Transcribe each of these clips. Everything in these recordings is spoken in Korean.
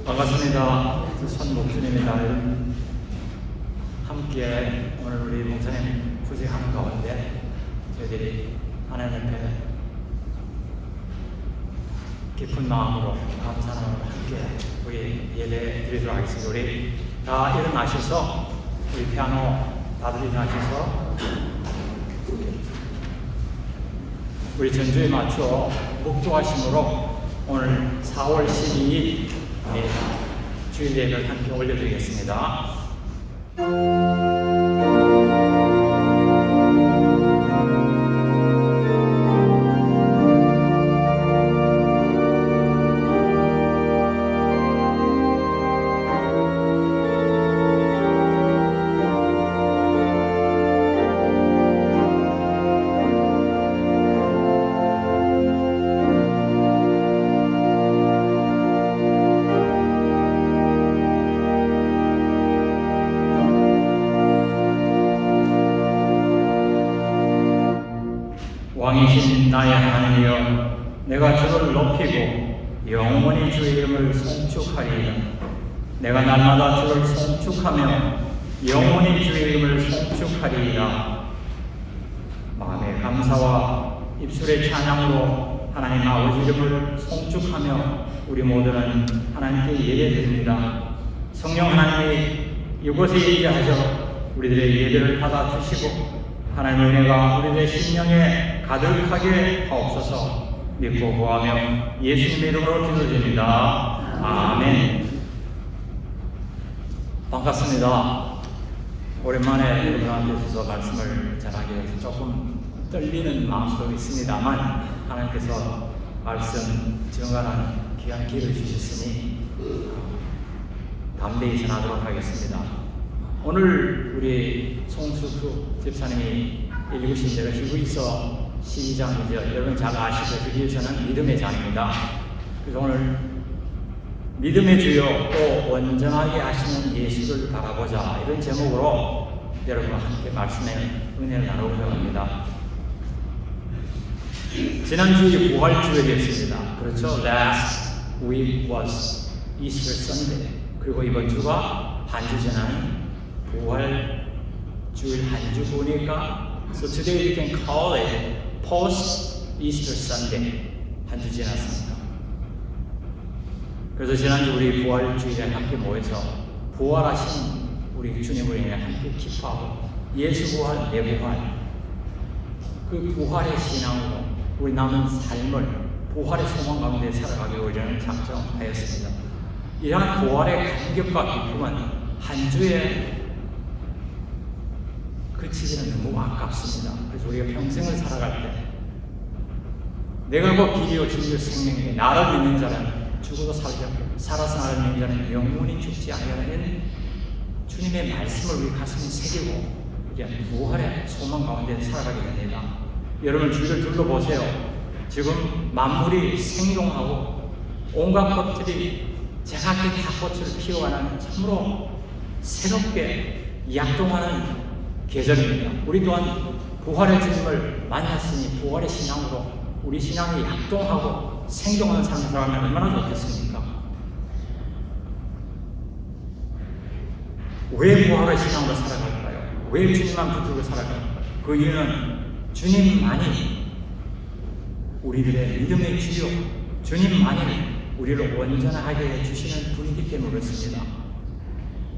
반갑습니다. 손목준입니다. 함께 오늘 우리 목사님 구제하는 가운데 저희들이 하나님 앞에 깊은 마음으로 감사하는 마음으로 함께 우리 예배 드리도록 하겠습니다. 우리 다 일어나셔서 우리 피아노 다들 일어나셔서 우리 전주에 맞춰 묵주하심으로 오늘 4월 12일 주일 예배를 함께 올려드리겠습니다. 왕이신 나의 하나님이여, 내가 주를 높이고 영원히 주의 이름을 송축하리이다. 내가 날마다 주를 송축하며 영원히 주의 이름을 송축하리이다. 마음의 감사와 입술의 찬양으로 하나님 아버지 이름을 송축하며 우리 모두는 하나님께 예배드립니다. 성령 하나님이 이곳에 임재하셔 우리들의 예배를 받아주시고 하나님의 은혜가 우리들의 심령에 가득하게 하옵소서. 믿고 구하며 예수님의 이름으로 기도드립니다. 아멘. 반갑습니다. 오랜만에 여러분 앞에 서서 말씀을 전하게 돼서 조금 떨리는 마음도 있습니다만 하나님께서 말씀 증언하는 귀한 기회를 주셨으니 담대히 전하도록 하겠습니다. 오늘 우리 송수수 집사님이 읽으신 대로 히브리서 12장이죠. 여러분 잘 아시다시피 히브리서는 믿음의 장입니다. 그래서 오늘 믿음의 주요 또 온전하게 하시는 예수를 바라보자, 이런 제목으로 여러분과 함께 말씀의 은혜를 나누고자 합니다. 지난주에 부활주일이었습니다. 그렇죠? Last week was Easter Sunday. 그리고 이번 주가 한 주 지나는 부활 주일 한 주 보니까 so today we can call it post Easter Sunday. 한 주 지났습니다. 그래서 지난주 우리 부활 주일에 함께 모여서 부활하신 우리 주님을 인해 함께 기뻐하고 예수 부활, 내 부활, 그 부활의 신앙으로 우리 남은 삶을 부활의 소망 가운데 살아가기 위해 작정하였습니다. 이러한 부활의 감격과 기쁨은 한 주에 그치기는 너무 아깝습니다. 그래서 우리가 평생을 살아갈 때 내가 그 길이요 진리요 생명이니 나를 믿는 자는 죽어도 살지 않고 살아서 나를 믿는 자는 영원히 죽지 아니하는 주님의 말씀을 우리 가슴에 새기고 우리 부활의 소망 가운데 살아가게 됩니다. 여러분 주위를 둘러보세요. 지금 만물이 생동하고 온갖 것들이 제각기 다 꽃을 피워가는 참으로 새롭게 약동하는 계절입니다. 우리 또한 부활의 주님을 만났으니 부활의 신앙으로 우리 신앙이 약동하고 생동하는 삶을 살아가면 얼마나 좋겠습니까? 왜 부활의 신앙으로 살아갈까요? 왜 주님만 붙들고 살아갈까요? 그 이유는 주님만이 우리들의 믿음의 주요, 주님만이 우리를 온전하게 해주시는 분이기 때문에 그렇습니다.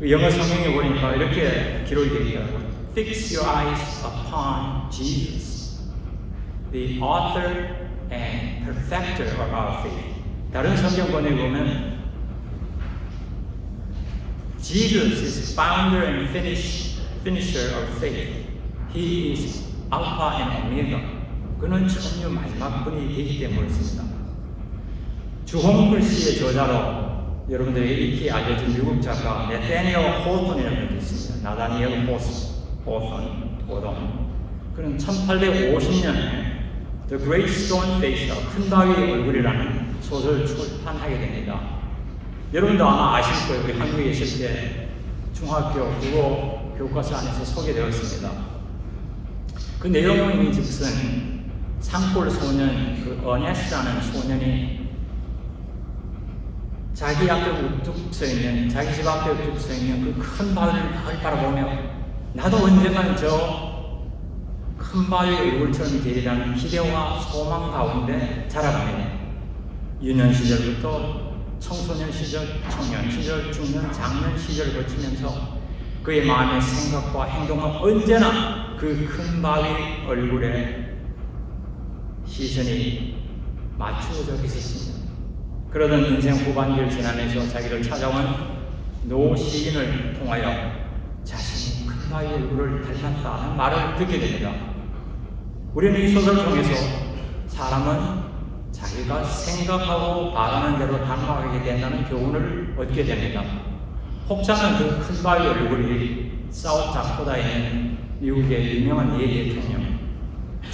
영어 성경에 보니까 이렇게 기록이 되어 있더라고요. Fix your eyes upon Jesus, the author and perfecter of our faith. 다른 성경권에 보면 Jesus is founder and finisher of faith. He is Alpha and Omega. 그는 천류 마지막 분이 되기 때문에 그렇습니다. 주홍글 씨의 저자로 여러분들에게 익히 알려진 미국 작가 네타니엘 호톤이라는 분이 있습니다. 나다니엘 호톤. 그는 1850년에 The Great Stone Face, 큰 바위 얼굴이라는 소설을 출판하게 됩니다. 여러분도 아마 아실 거예요. 우리 한국에 계실 때 중학교 국어 교과서 안에서 소개되었습니다. 그 내용은 즉슨 산골 소년 그 어네스라는 소년이 자기 앞에 우뚝 서 있는, 자기 집 앞에 우뚝 서 있는 그 큰 바위를 바라보며 나도 언젠가는 저 큰 바위의 얼굴처럼 되리라는 기대와 소망 가운데 자라갑니다. 유년 시절부터 청소년 시절, 청년 시절, 중년, 장년 시절을 거치면서 그의 마음의 생각과 행동은 언제나 그 큰 바위 얼굴에 시선이 맞추어져 있었습니다. 그러던 인생 후반기를 지나면서 자기를 찾아온 노 시인을 통하여 자신이 큰 바위 얼굴을 닮았다는 말을 듣게 됩니다. 우리는 이 소설을 통해서 사람은 자기가 생각하고 바라는 대로 닮아가게 된다는 교훈을 얻게 됩니다. 혹자는 그 큰 바위 얼굴이 사우스 다코타에 있는 미국의 유명한 대통령,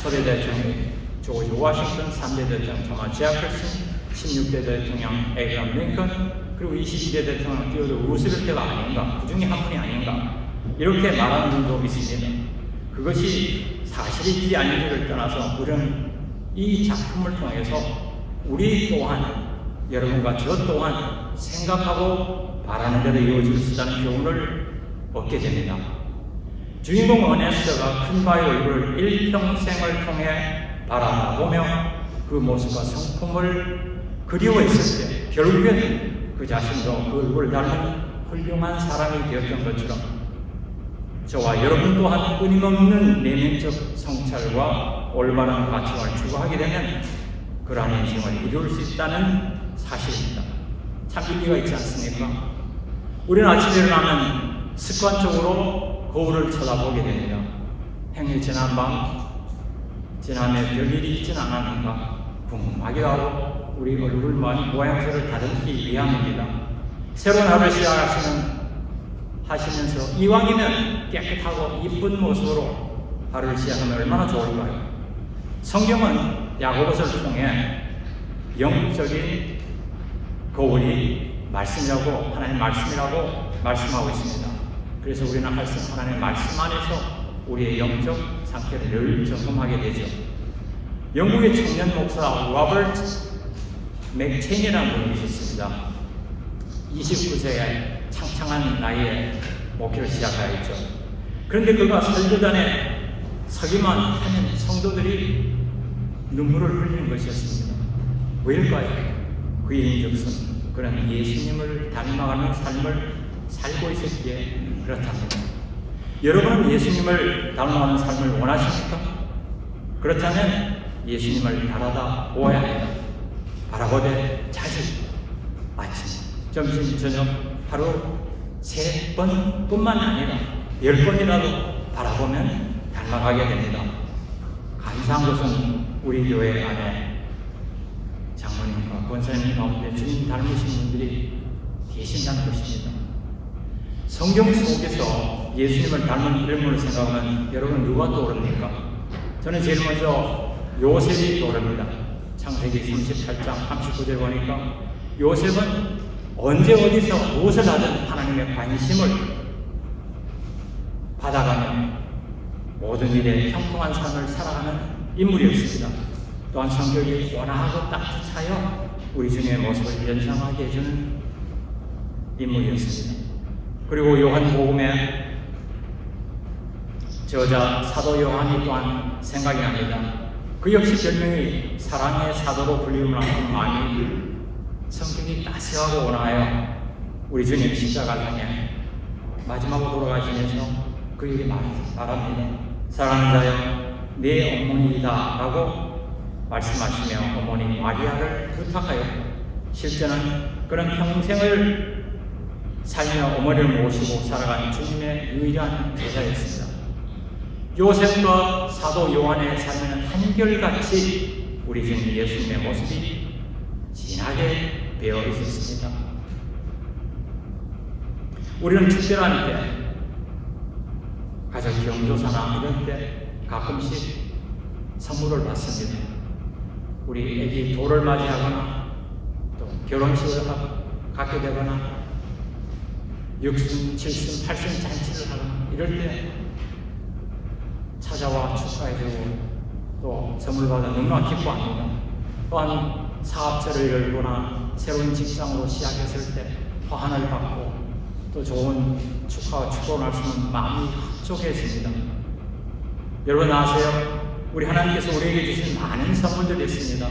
초대 대통령 조지 워싱턴, 3대 대통령 토마스 제퍼슨, 16대 대통령 에브라함 링컨, 그리고 22대 대통령 티오도어 루스벨트가 아닌가, 그 중에 한 분이 아닌가, 이렇게 말하는 분도 있습니다. 그것이 사실인지 아닌지를 떠나서 우리는 이 작품을 통해서 우리 또한, 여러분과 저 또한 생각하고 바라는 대로 이루어질 수 있다는 교훈을 얻게 됩니다. 주인공 어네스트가 큰 바위 얼굴을 일평생을 통해 바라보며 그 모습과 성품을 그리워했을 때 결국엔 그 자신도 그 얼굴을 닮은 훌륭한 사람이 되었던 것처럼 저와 여러분 또한 끊임없는 내면적 성찰과 올바른 가치관을 추구하게 되면 그러한 인생을 이룰 수 있다는 사실입니다. 참 일리가 있지 않습니까? 우리는 아침에 일어나면 습관적으로 거울을 쳐다보게 됩니다. 행여 지난 밤, 지난해 별일이 있지는 않았는가 궁금하기도 하고 우리 얼굴 모양새를 다듬기 위함입니다. 새로운 하루를 하시면서 이왕이면 깨끗하고 이쁜 모습으로 하루를 시작하면 얼마나 좋을까요? 성경은 야고보서를 통해 영적인 거울이 말씀이라고, 하나님의 말씀이라고 말씀하고 있습니다. 그래서 우리는 하나님의 말씀 안에서 우리의 영적 상태를 늘 점검하게 되죠. 영국의 청년 목사 로버트 맥체인이라는 분이 있었습니다. 29세에 창창한 나이에 목회를 시작하였죠. 그런데 그가 설교단에 서기만 하는 성도들이 눈물을 흘리는 것이었습니다. 왜일까요? 그의 인적선, 그런 예수님을 닮아가는 삶을 살고 있었기에 그렇답니다. 여러분은 예수님을 닮아가는 삶을 원하십니까? 그렇다면 예수님을 바라다 보아야 합니다. 바라보되 자주, 아침, 점심, 저녁, 하루 3번뿐만 아니라 10번이라도 바라보면 닮아가게 됩니다. 감사한 것은 우리 교회 안에 장로님과 권사님 가운데 주님 닮으신 분들이 계신다는 것입니다. 성경 속에서 예수님을 닮은 인물을 생각하면 여러분 누가 떠오릅니까? 저는 제일 먼저 요셉이 떠오릅니다. 창세기 38장 39절 보니까 요셉은 언제 어디서 무엇을 하든 하나님의 관심을 받아가며 모든 일에 형통한 삶을 살아가는 인물이었습니다. 또한 성격이 온화하고 따뜻하여 우리 주님의 모습을 연상하게 해주는 인물이었습니다. 그리고 요한복음의 저자 사도 요한이 또한 생각이 납니다. 그 역시 별명이 사랑의 사도로 불리움을 하는 마음이 성격이 따스하고 온화하여 우리 주님 십자가를 향해 마지막으로 돌아가시면서 그에게 말합니다. 사랑하는 자여 내 어머니이다 라고 말씀하시며 어머니 마리아를 부탁하여 실제는 그런 평생을 살며 어머니를 모시고 살아간 주님의 유일한 제자였습니다. 요셉과 사도 요한의 삶에는 한결같이 우리 주님 예수님의 모습이 진하게 배어 있었습니다. 우리는 특별한 때, 가정 경조사나 이런 때 가끔씩 선물을 받습니다. 우리 애기 돌을 맞이하거나 또 결혼식을 갖게 되거나 6순, 7순, 8순 잔치를 하거나 이럴 때 찾아와 축하해주고 또 선물 받아 너무나 기뻐합니다. 또한 사업체를 열거나 새로운 직장으로 시작했을 때 화환을 받고 또 좋은 축하와 축복을 말씀은 마음이 흡족해집니다. 여러분 아세요? 우리 하나님께서 우리에게 주신 많은 선물들이 있습니다.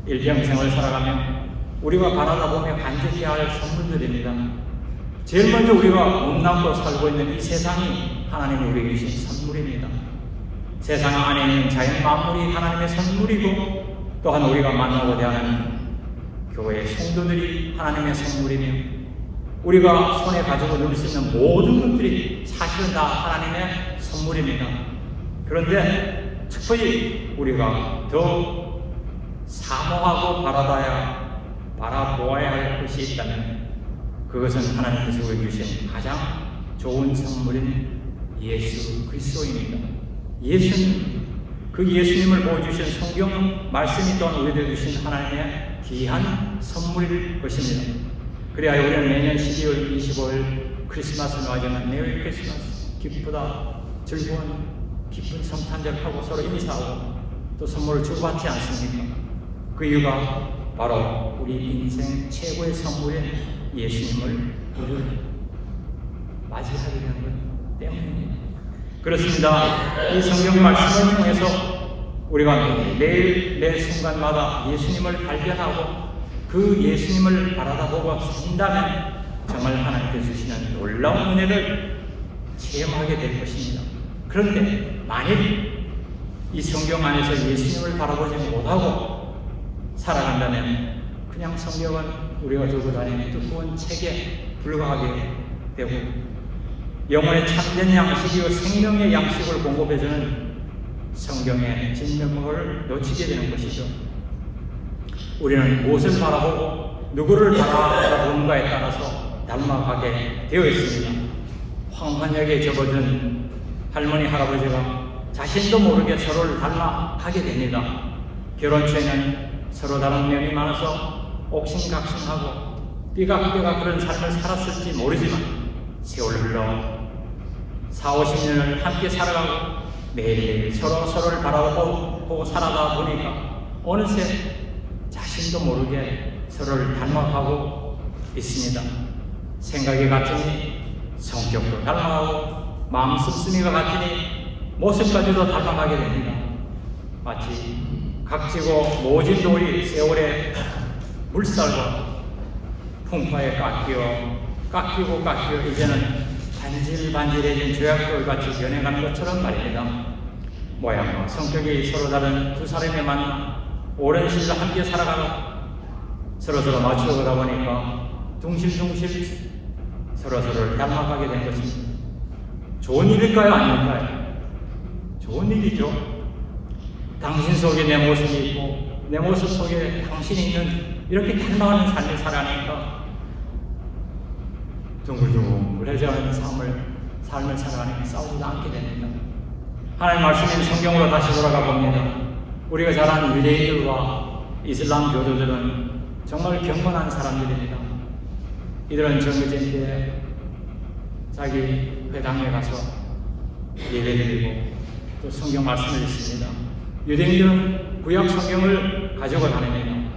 일평생을 살아가며 우리가 바라다 보며 간직해야 할 선물들입니다. 제일 먼저 우리가 몸담고 살고 있는 이 세상이 하나님이 우리에게 주신 선물입니다. 세상 안에 있는 자연 만물이 하나님의 선물이고 또한 우리가 만나고 대하는 교회의 성도들이 하나님의 선물이며 우리가 손에 가지고 누릴 수 있는 모든 것들이 사실은 다 하나님의 선물입니다. 그런데 특별히 우리가 더 사모하고 바라보아야 할 것이 있다면 그것은 하나님께서 우리에게 주신 가장 좋은 선물인 예수 그리스도입니다. 예수님, 그 예수님을 보여주신 성경 말씀이 또한 우리에게 주신 하나님의 귀한 선물일 것입니다. 그래야 우리는 매년 12월 25일 크리스마스 맞이하면 메리 크리스마스, 기쁘다, 즐거운 기쁜 성탄절하고 서로 인사하고 또 선물을 주고받지 않습니까? 그 이유가 바로 우리 인생 최고의 선물인 예수님을 우리를 맞이하게 되는 것 때문입니다. 그렇습니다. 이 성경 말씀을 통해서 우리가 매일 매 순간마다 예수님을 발견하고 그 예수님을 바라다보고 산다면 정말 하나님께서 주시는 놀라운 은혜를 체험하게 될 것입니다. 그런데 만일 이 성경 안에서 예수님을 바라보지 못하고 살아간다면 그냥 성경은 우리가 들고 다니는 두꺼운 책에 불과하게 되고 영혼의 참된 양식이요 생명의 양식을 공급해주는 성경의 진면목을 놓치게 되는 것이죠. 우리는 무엇을 바라보고 누구를 바라보는가에 따라서 닮아가게 되어 있습니다. 황혼역에 접어든 할머니 할아버지가 자신도 모르게 서로를 닮아가게 됩니다. 결혼 초에는 서로 다른 면이 많아서 옥신각신하고 삐각삐각 그런 삶을 살았을지 모르지만 세월 흘러 40-50년을 함께 살아가고 매일매일 서로를 바라보고 살아다 보니까 어느새 자신도 모르게 서로를 닮아가고 있습니다. 생각이 같으니 성격도 닮아가고 마음 씀씀이가 같으니 모습까지도 닮아가게 됩니다. 마치 각지고 모진 돌이 세월의 물살과 풍파에 깎이고 이제는 반질반질해진 조약돌같이 변해가는 것처럼 말입니다. 모양과 성격이 서로 다른 두 사람이 만나 오랜 시일 함께 살아가고 서로서로 맞추어가다 보니까 둥실둥실 서로서로를 닮아가게 된 것입니다. 좋은 일일까요? 아닐까요? 좋은 일이죠. 당신 속에 내 모습이 있고 내 모습 속에 당신이 있는 이렇게 닮아가는 삶을 살아가니까 둥글둥글해져가는 삶을 살아가니까 싸우지도 않게 됩니다. 하나님 말씀인 성경으로 다시 돌아가 봅니다. 우리가 잘 아는 유대인들과 이슬람 교도들은 정말 경건한 사람들입니다. 이들은 정해진 때에 자기 회당에 가서 예배드리고 또 성경 말씀을 읽습니다. 유대인들은 구약 성경을 가지고 다닙니다.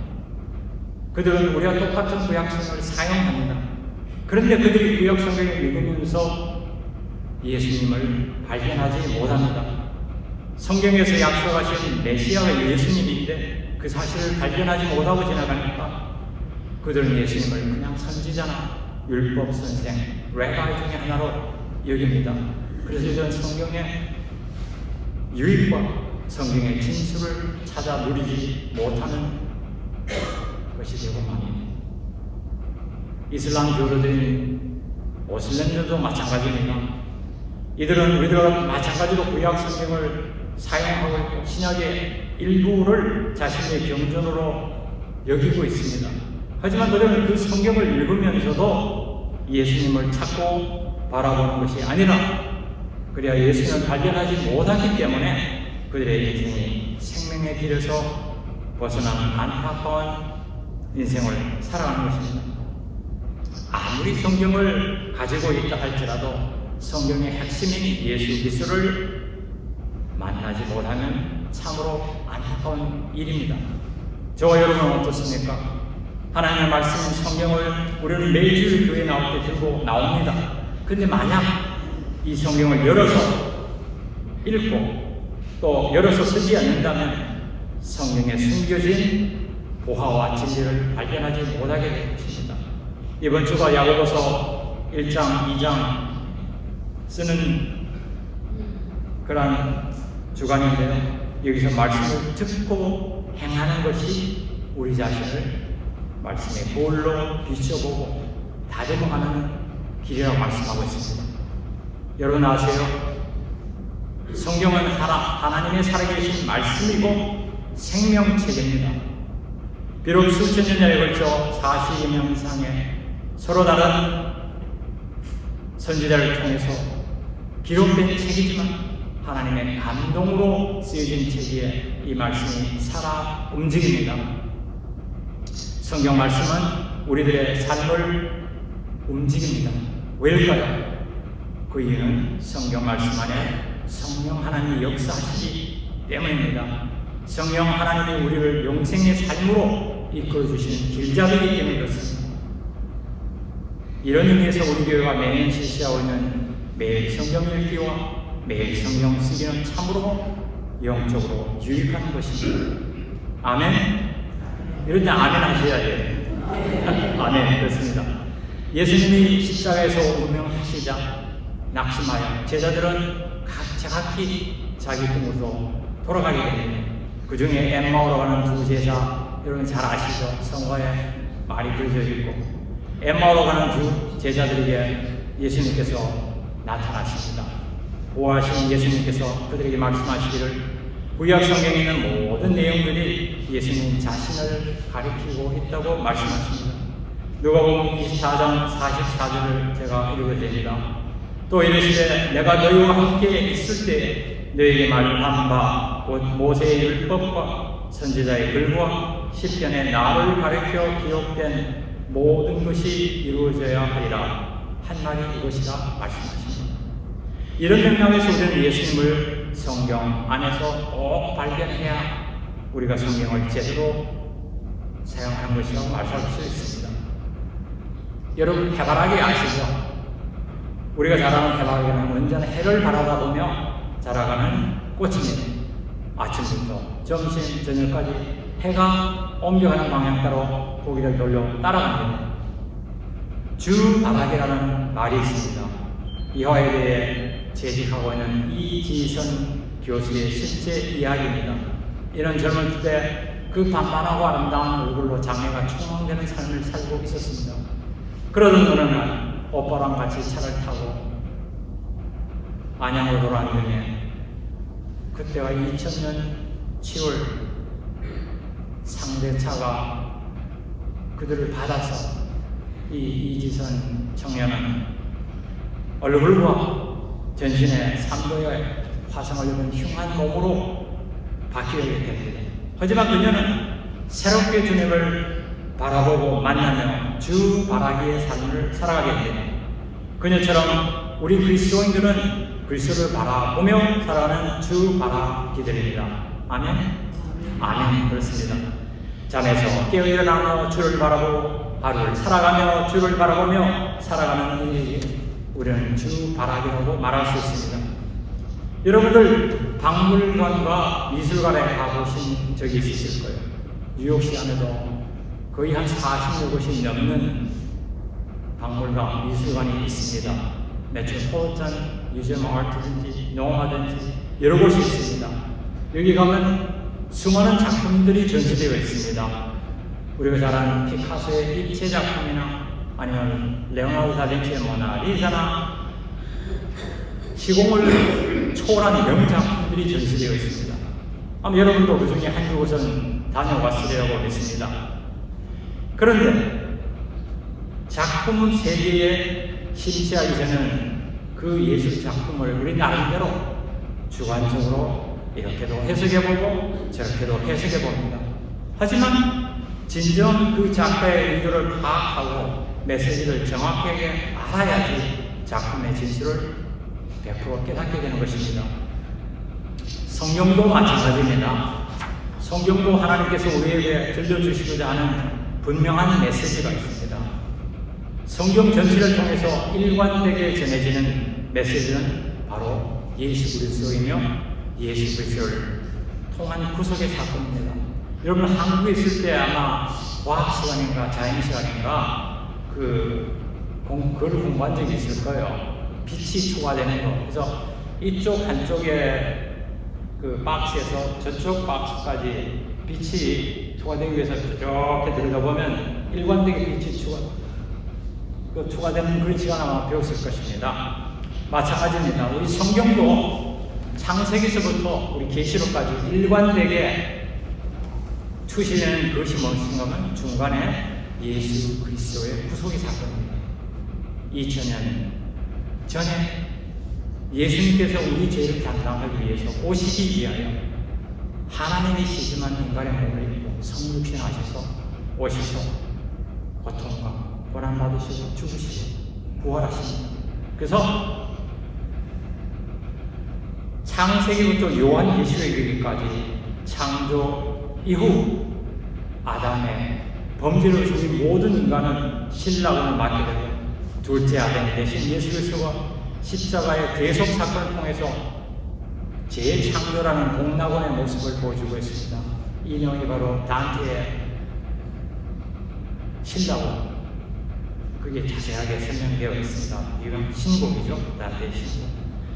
그들은 우리와 똑같은 구약 성경을 사용합니다. 그런데 그들이 구약 성경을 읽으면서 예수님을 발견하지 못합니다. 성경에서 약속하신 메시아가 예수님인데 그 사실을 발견하지 못하고 지나가니까 그들은 예수님을 그냥 선지자나 율법 선생, 레바이 중에 하나로 여깁니다. 그래서 이런 성경의 유익과 성경의 진수를 찾아 누리지 못하는 것이 되고 맙니다. 이슬람 교도들인 모슬렘들도 마찬가지입니다. 이들은 우리들과 마찬가지로 구약 성경을 사용하고 있고 신약의 일부를 자신의 경전으로 여기고 있습니다. 하지만 그들은 그 성경을 읽으면서도 예수님을 찾고 바라보는 것이 아니라 그래야 예수님을 발견하지 못하기 때문에 그들의 인생이 생명의 길에서 벗어난 안타까운 인생을 살아가는 것입니다. 아무리 성경을 가지고 있다 할지라도 성경의 핵심인 예수 그리스도를 만나지 못하면 참으로 안타까운 일입니다. 저와 여러분은 어떻습니까? 하나님의 말씀인 성경을 우리는 매주 교회 나올 때 들고 나옵니다. 근데 만약 이 성경을 열어서 읽고 또 열어서 쓰지 않는다면 성경에 숨겨진 보화와 진리를 발견하지 못하게 될 것입니다. 이번 주가 야고보서 1장, 2장 쓰는 그런 주간인데요. 여기서 말씀을 듣고 행하는 것이 우리 자신을 말씀의 볼로 비춰보고 다듬어가는 길이라고 말씀하고 있습니다. 여러분 아세요? 성경은 하나님의 살아계신 말씀이고 생명책입니다. 비록 수천 년에 걸쳐 40여 명 이상의 서로 다른 선지자를 통해서 기록된 책이지만 하나님의 감동으로 쓰여진 책이에 이 말씀이 살아 움직입니다. 성경 말씀은 우리들의 삶을 움직입니다. 왜일까요? 그 이유는 성경 말씀 안에 성령 하나님이 역사하시기 때문입니다. 성령 하나님이 우리를 영생의 삶으로 이끌어주시는 길잡이이기 때문에 그렇습니다. 이런 의미에서 우리 교회가 매년 실시하고 있는 매일 성경 읽기와 매일 성경 쓰기는 참으로 영적으로 유익한 것입니다. 아멘? 이럴 때 아멘 하셔야 돼요. 아멘. 그렇습니다. 예수님이 십자가에서 운명하시자 낙심하여 제자들은 각기 자기 등으로 돌아가게 됩니다. 그 중에 엠마오로 가는 두 제자, 여러분 잘 아시죠? 성화에 말이 그려져 있고 엠마오로 가는 두 제자들에게 예수님께서 나타나십니다. 보호하신 예수님께서 그들에게 말씀하시기를 구약 성경에 있는 모든 내용들이 예수님 자신을 가리키고 있다고 말씀하십니다. 누가복음 24장 44절을 제가 읽어야 됩니다. 또 이르시되 내가 너희와 함께 있을 때 너희에게 말한 바 곧 모세의 율법과 선지자의 글과 시편에 나를 가리켜 기록된 모든 것이 이루어져야 하리라 한 말이 이것이라 말씀하십니다. 이런 맥락에서 우리는 예수님을 성경 안에서 꼭 발견해야 우리가 성경을 제대로 사용하는 것이라고 말할 수 있습니다. 여러분 해바라기 아시죠? 우리가 잘 아는 해바라기는 언제나 해를 바라다 보며 자라가는 꽃입니다. 아침부터 점심, 저녁까지 해가 옮겨가는 방향 따라 고개를 돌려 따라갑니다. 주바라기라는 말이 있습니다. 이화에 대해 재직하고 있는 이지선 교수의 실제 이야기입니다. 이런 젊을 때 그 반반하고 아름다운 얼굴로 장래가 촉망되는 삶을 살고 있었습니다. 그러던 어느 날 오빠랑 같이 차를 타고 안양으로 돌아왔는데 그때가 2000년 7월 상대차가 그들을 받아서 이 이지선 청년은 얼굴과 전신에 3도의 화상을 입은 흉한 몸으로 바뀌게 됩니다. 하지만 그녀는 새롭게 주님을 바라보고 만나며 주 바라기의 삶을 살아가게 됩니다. 그녀처럼 우리 그리스도인들은 그리스도를 바라보며 살아가는 주 바라기들입니다. 아멘? 아멘. 그렇습니다. 잠에서 깨어 일어나며 주를 바라보고 하루를 살아가며 주를 바라보며 살아가는 우리에게 우리는 주 바라기라고 말할 수 있습니다. 여러분들 박물관과 미술관에 가보신 적이 있으실 거예요. 뉴욕시 안에도 거의 한 40여 곳이 넘는 박물관, 미술관이 있습니다. 메트로폴리탄 뮤지엄 아트든지 노마든지 여러 곳이 있습니다. 여기 가면 수많은 작품들이 전시되어 있습니다. 우리가 잘 아는 피카소의 입체 작품이나 아니면 레오나르도 다빈치의 모나리자나 시공을 초월한 명작품들이 전시되어 있습니다. 아마 여러분도 그 중에 한두 곳은 다녀왔으리라고 믿습니다. 그런데 작품 세계에 심취하기 전에는 그 예술 작품을 우리 나름대로 주관적으로 이렇게도 해석해보고 저렇게도 해석해봅니다. 하지만 진정 그 작가의 의도를 파악하고 메시지를 정확하게 알아야지 작품의 진실을 100% 깨닫게 되는 것입니다. 성경도 마찬가지입니다. 성경도 하나님께서 우리에게 들려주시고자 하는 분명한 메시지가 있습니다. 성경 전체를 통해서 일관되게 전해지는 메시지는 바로 예수 그리스도이며 예수 그리스도를 통한 구속의 사건입니다. 여러분 한국에 있을 때 아마 과학 시간인가 자연 시간인가 그걸 공부한 적이 있을 거예요. 빛이 초과되는 거. 그래서 이쪽 한쪽에 그 박스에서 저쪽 박스까지 빛이 초과되기 위해서 이렇게 들여다보면 일관되게 빛이 초과되는 그런 시간 아마 배웠을 것입니다. 마찬가지입니다. 우리 성경도 창세기서부터 우리 계시록까지 일관되게 추시되는 그것이 무엇인가 하면 중간에 예수 그리스도의 구속의 사건입니다. 2000년 전에 예수님께서 우리 죄를 담당하기 위해서 오시기 위하여 하나님이시지만 인간의 몸을 입고 성육신하셔서 오셔서 고통과 고난받으시고 죽으시고 부활하십니다. 그래서 창세기부터 요한계시록에 이르기까지 창조 이후 아담의 범죄를 저진 모든 인간은 신랑을 맡게 되고 둘째 아담 대신 예수 그리스도가 십자가의 대속 사건을 통해서 재창조라는 복락원의 모습을 보여주고 있습니다. 이 내용이 바로 단테의 신라고 그게 자세하게 설명되어 있습니다. 이건 신곡이죠. 단테의 신곡.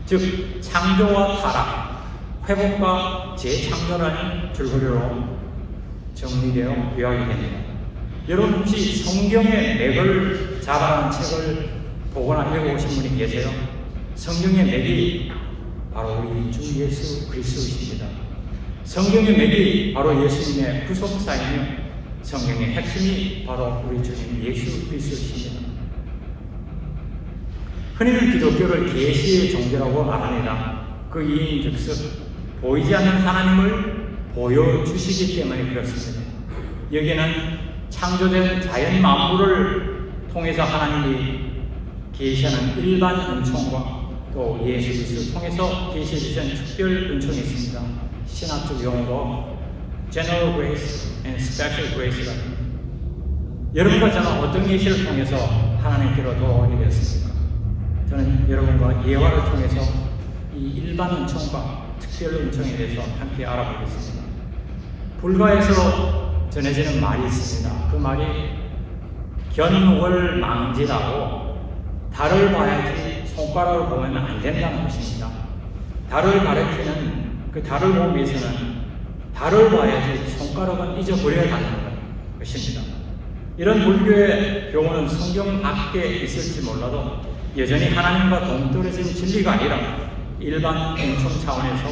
즉 창조와 타락, 회복과 재창조라는 줄거리로 정리되어 요약이 됩니다. 여러분 혹시 성경의 맥을 잡아가는 책을 보거나 읽어보신 분이 계세요? 성경의 맥이 바로 우리 주 예수 그리스도이십니다. 성경의 맥이 바로 예수님의 구속사이며 성경의 핵심이 바로 우리 주님 예수 그리스도이십니다. 흔히들 기독교를 계시의 종교라고 말합니다. 그 이유인즉슨 보이지 않는 하나님을 보여주시기 때문에 그렇습니다. 여기는 창조된 자연 만물을 통해서 하나님이 계시하는 일반 은총과 또 예수 그리스도를 통해서 계시해 주신 특별 은총이 있습니다. 신학적 용어로 General Grace and Special Grace가 있습니다. 여러분과 저는 어떤 계시를 통해서 하나님께로 돌아오게 되었습니까? 저는 여러분과 예화를 통해서 이 일반 은총과 특별 은총에 대해서 함께 알아보겠습니다. 불가에서 전해지는 말이 있습니다. 그 말이 견월망지라고 달을 봐야지 손가락을 보면 안 된다는 것입니다. 달을 가리키는 그 달을 보기 위해서는 달을 봐야지 손가락은 잊어버려야 한다는 것입니다. 이런 불교의 경우는 성경 밖에 있을지 몰라도 여전히 하나님과 동떨어진 진리가 아니라 일반 은총 차원에서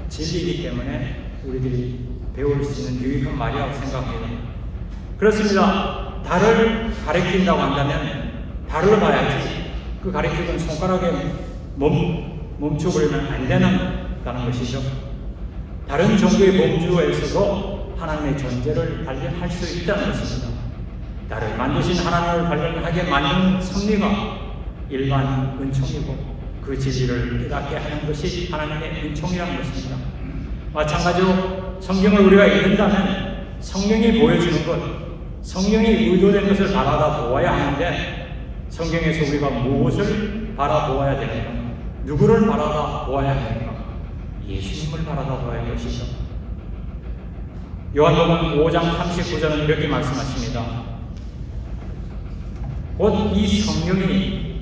진리이기 때문에 우리들이 배울 수 있는 유익한 말이라고 생각합니다. 그렇습니다. 달을 가리킨다고 한다면 달을 봐야지 그 가리키는 손가락에 멈춰버리면 안 된다는 것이죠. 다른 종교의 범주에서도 하나님의 존재를 발견할 수 있다는 것입니다. 달을 만드신 하나님을 발견하게 만드는 섭리가 일반 은총이고 그 진리를 깨닫게 하는 것이 하나님의 은총이라는 것입니다. 마찬가지로 성경을 우리가 읽는다면 성경이 보여주는 것, 성경이 의도된 것을 바라보아야 하는데 성경에서 우리가 무엇을 바라보아야 되는가? 누구를 바라보아야 하는가? 예수님을 바라보아야 할 것이죠. 요한복음 5장 39절은 이렇게 말씀하십니다. 곧 이 성경이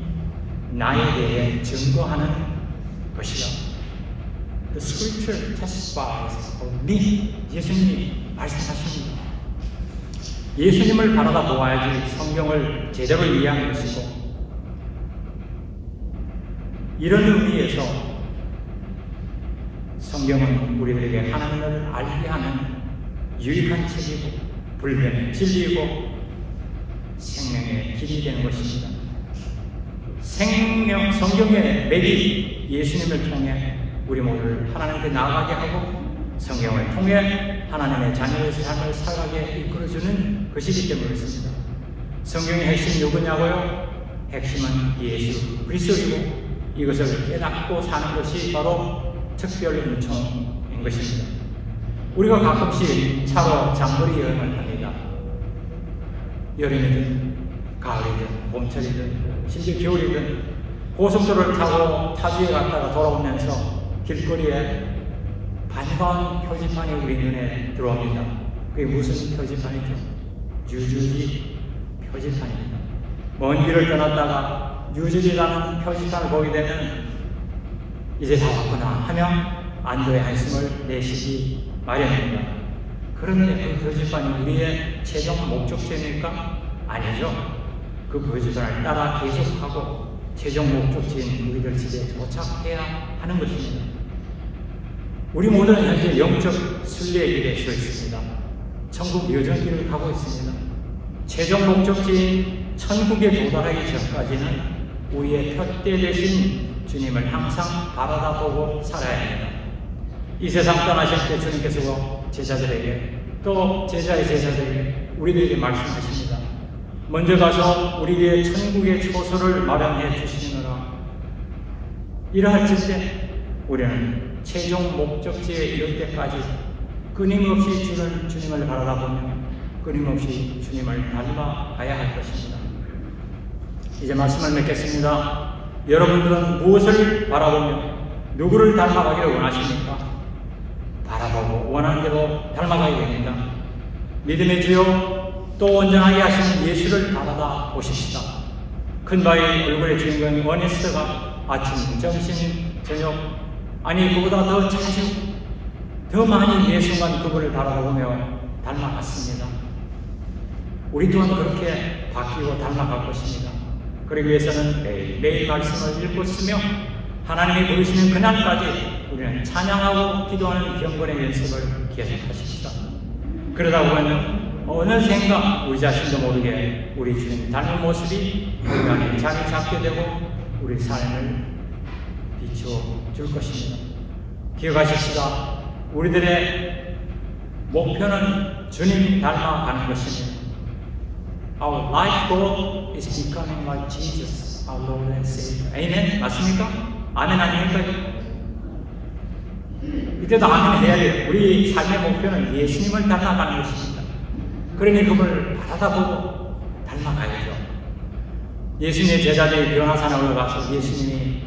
나에 대해 증거하는 것이다. The scripture testifies of me. 예수님이 말씀하십니다. 예수님을 바라다 보아야지 성경을 제대로 이해하는 것이고, 이런 의미에서 성경은 우리들에게 하나님을 알게 하는 유익한 책이고 불변의 진리이고 생명의 길이 되는 것입니다. 성경의 맥이 예수님을 통해 우리 모두를 하나님께 나아가게 하고 성경을 통해 하나님의 자녀의 삶을 살아가게 이끌어주는 것이기 때문에 그렇습니다. 성경의 핵심이 누구냐고요? 핵심은 예수 그리스도이고 이것을 깨닫고 사는 것이 바로 특별 은총인 것입니다. 우리가 가끔씩 차로 장거리 여행을 합니다. 여름이든 가을이든 봄철이든 심지어 겨울이든 고속도로를 타고 타지에 갔다가 돌아오면서 길거리에 반가운 표지판이 우리 눈에 들어옵니다. 그게 무슨 표지판이죠? 뉴저지 표지판입니다. 먼 길을 떠났다가 뉴저지라는 표지판을 보게 되면 이제 다 왔구나 하며 안도의 한숨을 내쉬기 마련입니다. 그런데 그 표지판이 우리의 최종 목적지입니까? 아니죠. 그 표지판을 따라 계속하고 최종 목적지인 우리들 집에 도착해야 하는 것입니다. 우리 모두는 현재 영적 순례의 길에 서 있습니다. 천국 여정길을 가고 있습니다. 최종 목적지인 천국에 도달하기 전까지는 우리의 푯대 되신 주님을 항상 바라다보고 살아야 합니다. 이 세상 떠나실 때 주님께서 제자들에게 또 제자의 제자들에게 우리들에게 말씀하십니다. 먼저 가서 우리에게 천국의 초소를 마련해 주시느라 이러할 때 우리는 최종 목적지에 이를 때까지 끊임없이 주님을 바라보며 끊임없이 주님을 닮아가야 할 것입니다. 이제 말씀을 맺겠습니다. 여러분들은 무엇을 바라보며 누구를 닮아가기를 원하십니까? 바라보고 원하는 대로 닮아가야 됩니다. 믿음의 주요 또 온전하게 하시는 예수를 바라다 보십시다. 큰바의 얼굴의 주인공 어니스트가 아침, 점심, 저녁 아니 그보다 더 자주 더 많이 매 순간 그분을 바라보며 닮아갔습니다. 우리 또한 그렇게 바뀌고 닮아갈 것입니다. 그러기 위해서는 매일 말씀을 읽고 쓰며 하나님이 부르시는 그날까지 우리는 찬양하고 기도하는 경건의 연습을 계속하십시다. 그러다 보면 어느샌가 우리 자신도 모르게 우리 주님 닮은 모습이 우리 안에 자리 잡게 되고 우리 삶을 비추어 줄 것입니다. 기억하십시다. 우리들의 목표는 주님 닮아가는 것입니다. Our life goal is becoming like Jesus, our Lord and Savior. 아멘? 맞습니까? 아멘 아닙니까? 이때도 아멘 해야 돼요. 우리 삶의 목표는 예수님을 닮아가는 것입니다. 그러니 그걸 바라다보고 닮아가야죠. 예수님의 제자들이 변화산에 올라가서 예수님이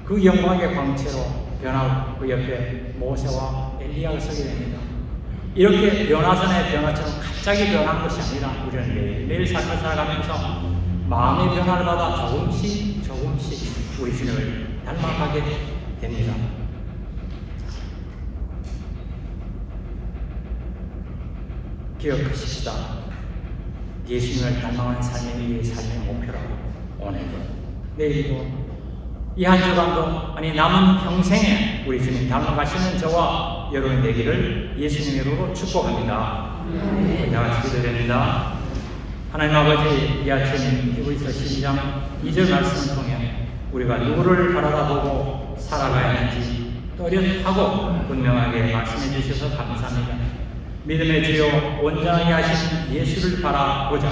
그 영광의 광채로 변하고 그 옆에 모세와 엘리야가 서게 됩니다. 이렇게 변화산의 변화처럼 갑자기 변한 것이 아니라 우리는 매일 삶을 살아가면서 마음의 변화를 받아 조금씩 우리 주님을 닮아가게 됩니다. 기억하십시다. 예수님을 닮아가는 삶이 우리의 삶의 목표라고 오늘도 내일도 이 한 주간도 아니 남은 평생에 우리 주님 닮아가시는 저와 여러분이 되기를 예수님의 이름으로 축복합니다. 다 같이 기도드립니다. 하나님 아버지, 이 아침 히브리서 12장 2절 말씀을 통해 우리가 누구를 바라다보고 살아가야 하는지 또렷하고 분명하게 말씀해 주셔서 감사합니다. 믿음의 주여 온전하게 하신 예수를 바라보자.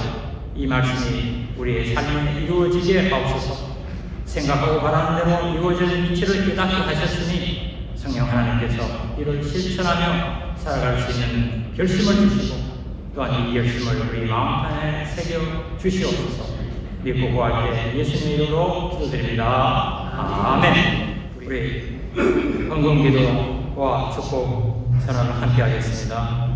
이 말씀이 우리의 삶에 이루어지게 하옵소서. 생각하고 바라는 대로 이루어지는 이치를 깨닫게 하셨으니 성령 하나님께서 이를 실천하며 살아갈 수 있는 결심을 주시고 또한 이 결심을 우리 마음판에 새겨 주시옵소서. 믿고 구할 때 예수님의 이름으로 기도드립니다. 아멘. 우리 헌금 기도와 축복 선언을 함께 하겠습니다.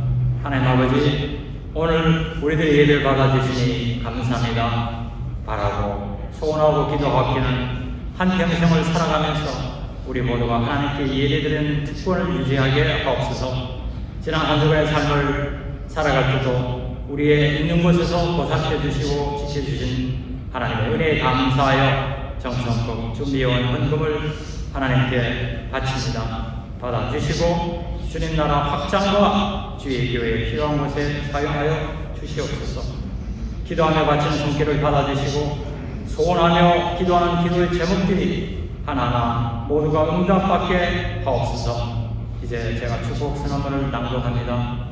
하나님 아버지, 오늘 우리들의 예배를 받아주시니 감사합니다. 바라고 소원하고 기도하기는 한평생을 살아가면서 우리 모두가 하나님께 예배드리는 특권을 유지하게 하옵소서. 지난 한 주간의 삶을 살아갈 때도 우리의 있는 곳에서 보살펴 주시고 지켜주신 하나님의 은혜에 감사하여 정성껏 준비해온 헌금을 하나님께 바칩니다. 받아주시고 주님 나라 확장과 주의 교회에 필요한 곳에 사용하여 주시옵소서. 기도하며 바치는 손길을 받아주시고 소원하며 기도하는 기도의 제목들이 하나하나 모두가 응답받게 하옵소서. 이제 제가 축복 선언문을 낭독합니다.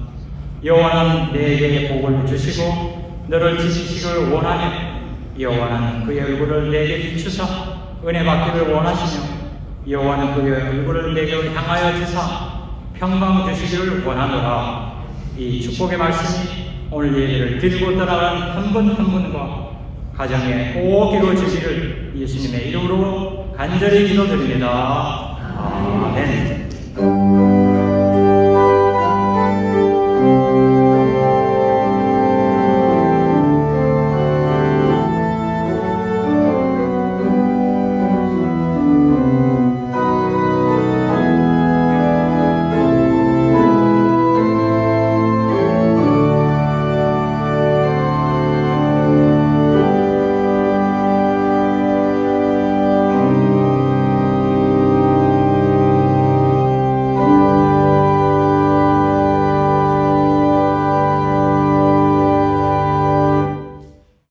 여호와는 내게 복을 주시고 너를 지키시기를 원하며 여호와는 그의 얼굴을 내게 비추사 은혜 받기를 원하시며 여호와는 그의 얼굴을 내게 향하여 주사 평강 주시기를 원하노라. 이 축복의 말씀이 오늘 예배를 드리고 떠나간 한 분 한 분과 가정에 꼭 이루어지기를 예수님의 이름으로 간절히 기도드립니다. 아멘.